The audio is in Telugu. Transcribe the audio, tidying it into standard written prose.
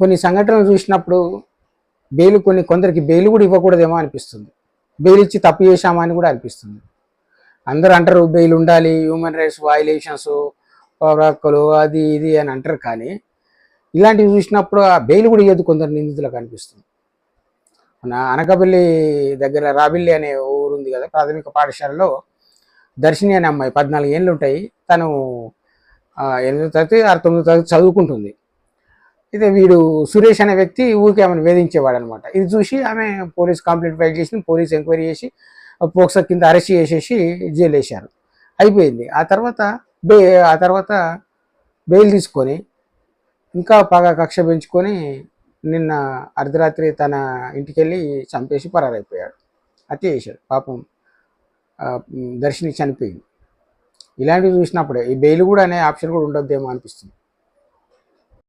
కొన్ని సంఘటనలు చూసినప్పుడు కొందరికి బెయిల్ కూడా ఇవ్వకూడదేమో అనిపిస్తుంది. బెయిల్ ఇచ్చి తప్పు చేశామని కూడా అనిపిస్తుంది. అందరూ అంటారు బెయిల్ ఉండాలి, హ్యూమన్ రైట్స్ వయలేషన్స్, హక్కులు అది ఇది అని అంటారు. కానీ ఇలాంటివి చూసినప్పుడు ఆ బెయిల్ కూడా ఇవ్వదు కొందరు నిందితులకు అనిపిస్తుంది. మన అనకాపల్లి దగ్గర రాబిల్లి అనే ఊరు ఉంది కదా, ప్రాథమిక పాఠశాలలో దర్శిని అనే అమ్మాయి 14 ఏళ్ళు ఉంటాయి. తను 8వ తరగతి 9వ తరగతి చదువుకుంటుంది. అయితే వీడు సురేష్ అనే వ్యక్తి ఊరికి ఆమెను వేధించేవాడు అనమాట. ఇది చూసి ఆమె పోలీస్ కంప్లైంట్ ఫైల్ చేసి పోలీస్ ఎంక్వైరీ చేసి పోక్సో కింద అరెస్ట్ చేసేసి జైలు వేశారు. అయిపోయింది. ఆ తర్వాత బెయిల్ తీసుకొని ఇంకా బాగా కక్ష పెంచుకొని నిన్న అర్ధరాత్రి తన ఇంటికి వెళ్ళి చంపేసి పరారైపోయాడు. హత్య చేశాడు. పాపం దర్శిని చనిపోయింది. ఇలాంటివి చూసినప్పుడే ఈ బెయిల్ కూడా అనే ఆప్షన్ కూడా ఉండొద్దేమో అనిపిస్తుంది.